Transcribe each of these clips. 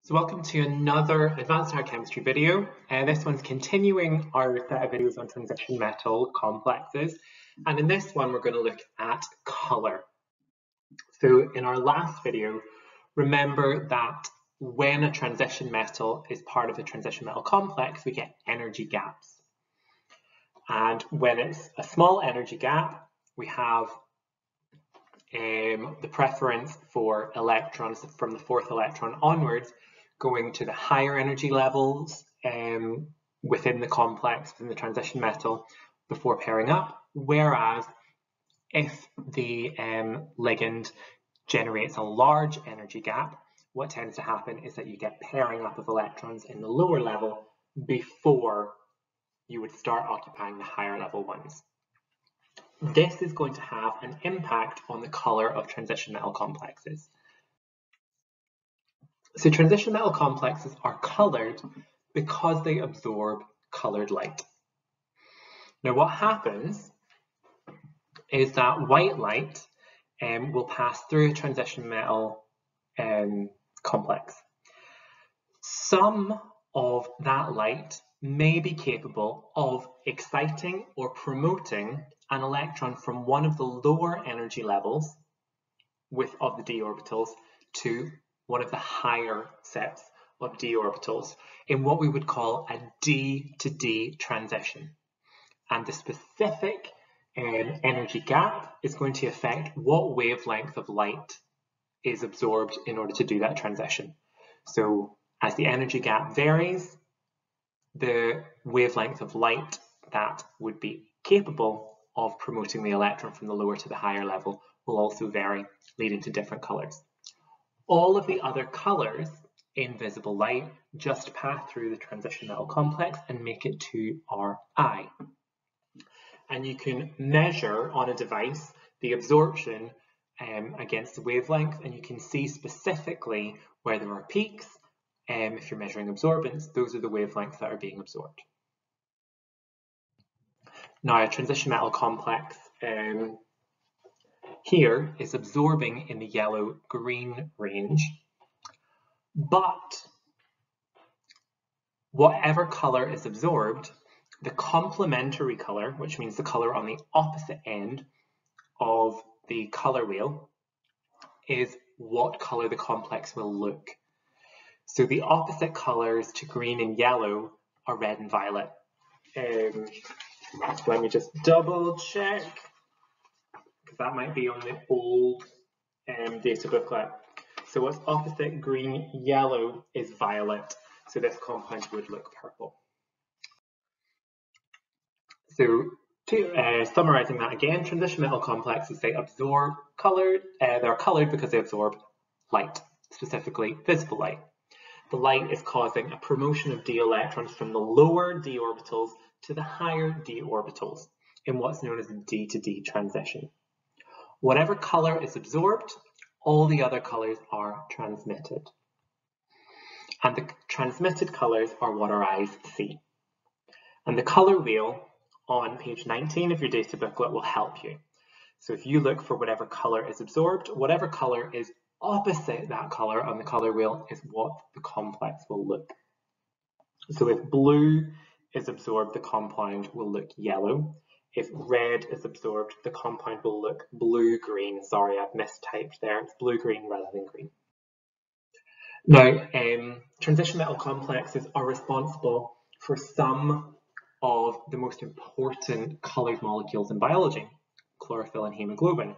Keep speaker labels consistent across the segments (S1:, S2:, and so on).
S1: So welcome to another Advanced Hard Chemistry video. This one's continuing our set of videos on transition metal complexes. And in this one, we're going to look at color. So in our last video, remember that when a transition metal is part of a transition metal complex, we get energy gaps. And when it's a small energy gap, we have the preference for electrons from the fourth electron onwards going to the higher energy levels within the complex, within the transition metal, before pairing up. Whereas if the ligand generates a large energy gap, what tends to happen is that you get pairing up of electrons in the lower level before you would start occupying the higher level ones. This is going to have an impact on the color of transition metal complexes. So transition metal complexes are colored because they absorb colored light. Now what happens is that white light will pass through a transition metal complex. Some of that light may be capable of exciting or promoting an electron from one of the lower energy levels of the d orbitals to one of the higher sets of d orbitals in what we would call a d to d transition. And the specific energy gap is going to affect what wavelength of light is absorbed in order to do that transition. So as the energy gap varies, the wavelength of light that would be capable of promoting the electron from the lower to the higher level will also vary, leading to different colors. All of the other colors in visible light just pass through the transition metal complex and make it to our eye. And you can measure on a device the absorption against the wavelength, and you can see specifically where there are peaks. If you're measuring absorbance, those are the wavelengths that are being absorbed. Now, a transition metal complex here is absorbing in the yellow-green range, but whatever color is absorbed, the complementary color, which means the color on the opposite end of the color wheel, is what color the complex will look. So the opposite colors to green and yellow are red and violet. Let me just double check, because that might be on the old data booklet. So what's opposite green, yellow is violet. So this compound would look purple. So summarizing that again, transition metal complexes, they absorb colored, they're colored because they absorb light, specifically visible light. The light is causing a promotion of d electrons from the lower d orbitals to the higher d orbitals in what's known as a d to d transition. Whatever color is absorbed, all the other colors are transmitted. And the transmitted colors are what our eyes see. And the color wheel on page 19 of your data booklet will help you. So if you look for whatever color is absorbed, whatever color is opposite that color on the color wheel is what the complex will look. So if blue is absorbed, the compound will look yellow. If red is absorbed, the compound will look blue-green. Sorry, I've mistyped there. It's blue-green rather than green. Now, transition metal complexes are responsible for some of the most important colored molecules in biology, chlorophyll and hemoglobin.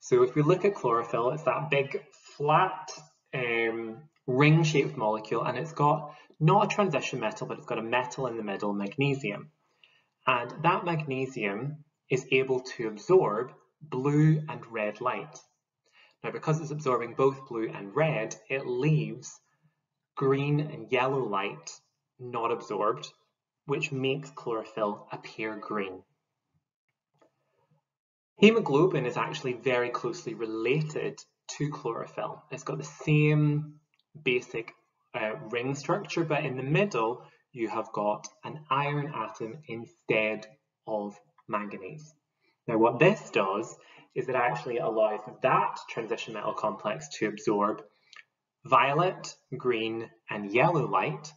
S1: So if we look at chlorophyll, it's that big flat ring-shaped molecule, and it's got not a transition metal, but it's got a metal in the middle, magnesium. And that magnesium is able to absorb blue and red light. Now, because it's absorbing both blue and red, it leaves green and yellow light not absorbed, which makes chlorophyll appear green. Hemoglobin is actually very closely related to chlorophyll. It's got the same basic ring structure, but in the middle you have got an iron atom instead of manganese. Now what this does is it actually allows that transition metal complex to absorb violet, green, and yellow light.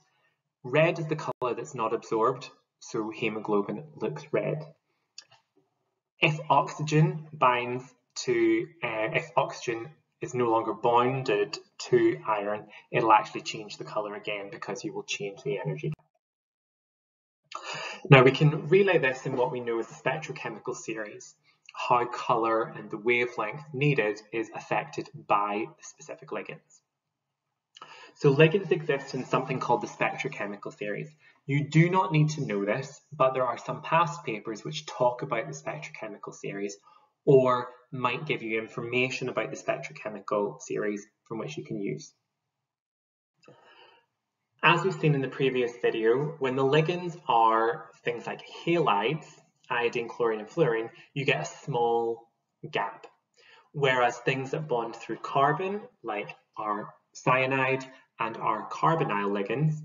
S1: Red is the colour that's not absorbed, so hemoglobin looks red. If oxygen is no longer bonded to iron, it'll actually change the colour again because you will change the energy. Now we can relay this in what we know as the spectrochemical series, how colour and the wavelength needed is affected by the specific ligands. So ligands exist in something called the spectrochemical series. You do not need to know this, but there are some past papers which talk about the spectrochemical series or might give you information about the spectrochemical series from which you can use. As we've seen in the previous video, when the ligands are things like halides, iodine, chlorine, and fluorine, you get a small gap. Whereas things that bond through carbon, like our cyanide and our carbonyl ligands,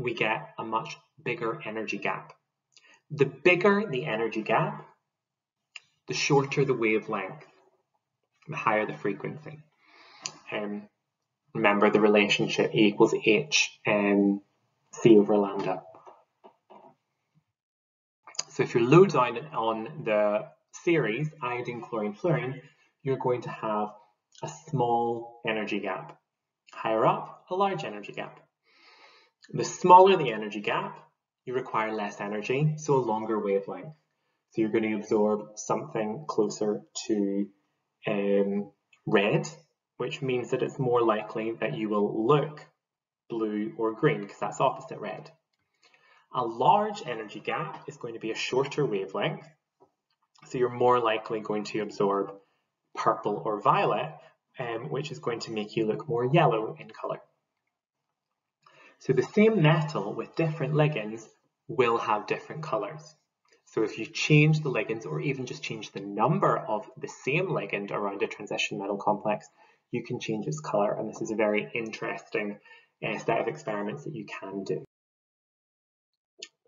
S1: we get a much bigger energy gap. The bigger the energy gap, the shorter the wavelength, the higher the frequency. Remember the relationship E equals H C over lambda. So if you're low down on the series, iodine, chlorine, fluorine, you're going to have a small energy gap. Higher up, a large energy gap. The smaller the energy gap, you require less energy, so a longer wavelength. So you're going to absorb something closer to red, which means that it's more likely that you will look blue or green because that's opposite red. A large energy gap is going to be a shorter wavelength, so you're more likely going to absorb purple or violet, which is going to make you look more yellow in colour. So the same metal with different ligands will have different colours. So if you change the ligands or even just change the number of the same ligand around a transition metal complex, you can change its colour, and this is a very interesting set of experiments that you can do.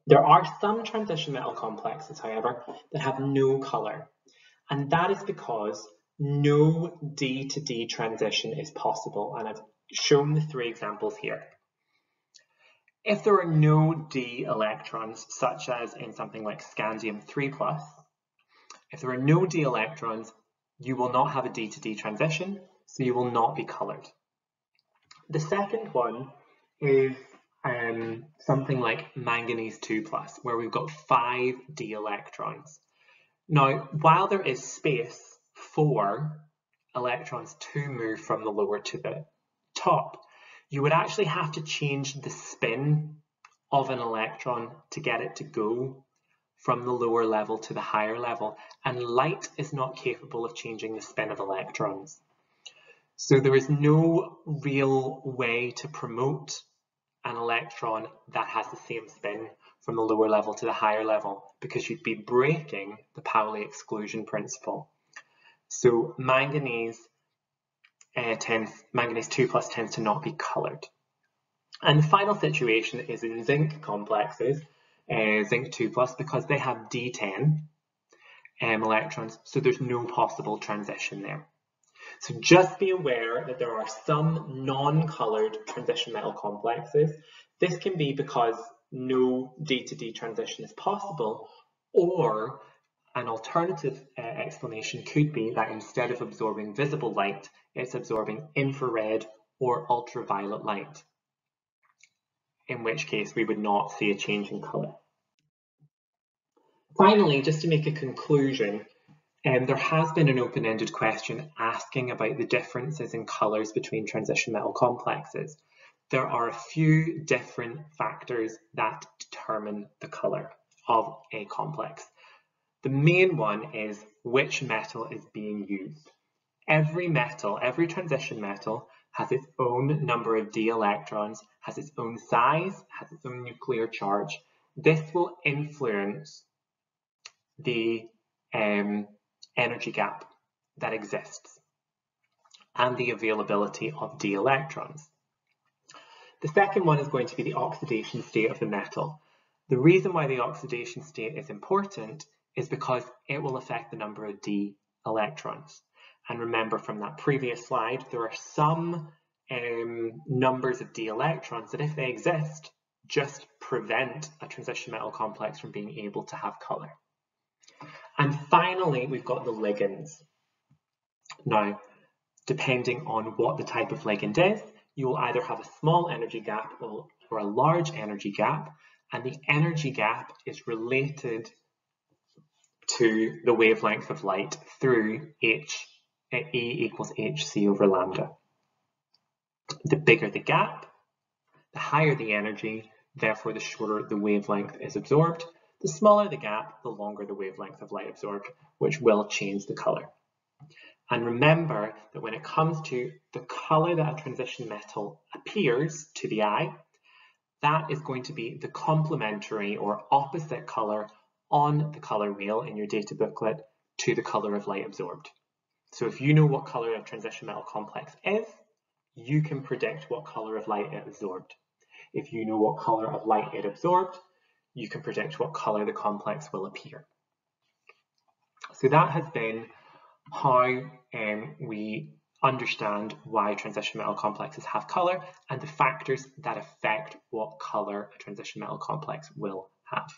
S1: There are some transition metal complexes, however, that have no colour, and that is because no D to D transition is possible, and I've shown the three examples here. If there are no D electrons, such as in something like scandium 3+, if there are no D electrons, you will not have a D to D transition, so you will not be coloured. The second one is something like manganese 2+, where we've got 5 D electrons. Now, while there is space for electrons to move from the lower to the top, you would actually have to change the spin of an electron to get it to go from the lower level to the higher level, and light is not capable of changing the spin of electrons. So there is no real way to promote an electron that has the same spin from the lower level to the higher level, because you'd be breaking the Pauli exclusion principle. So manganese 2+ tends to not be coloured. And the final situation is in zinc complexes, zinc 2+, because they have D10 electrons, so there's no possible transition there. So just be aware that there are some non-coloured transition metal complexes. This can be because no D to D transition is possible, or an alternative explanation could be that instead of absorbing visible light, it's absorbing infrared or ultraviolet light, in which case we would not see a change in colour. Finally, just to make a conclusion, there has been an open-ended question asking about the differences in colours between transition metal complexes. There are a few different factors that determine the colour of a complex. The main one is which metal is being used. Every metal, every transition metal, has its own number of D electrons, has its own size, has its own nuclear charge. This will influence the energy gap that exists and the availability of D electrons. The second one is going to be the oxidation state of the metal. The reason why the oxidation state is important is because it will affect the number of D electrons. And remember from that previous slide, there are some numbers of d electrons that, if they exist, just prevent a transition metal complex from being able to have colour. And finally, we've got the ligands. Now, depending on what the type of ligand is, you will either have a small energy gap or a large energy gap, and the energy gap is related to the wavelength of light through E equals hc over lambda. The bigger the gap, the higher the energy, therefore the shorter the wavelength is absorbed. The smaller the gap, the longer the wavelength of light absorbed, which will change the colour. And remember that when it comes to the colour that a transition metal appears to the eye, that is going to be the complementary or opposite colour on the colour wheel in your data booklet to the colour of light absorbed. So if you know what colour a transition metal complex is, you can predict what colour of light it absorbed. If you know what colour of light it absorbed, you can predict what colour the complex will appear. So that has been how we understand why transition metal complexes have colour and the factors that affect what colour a transition metal complex will have.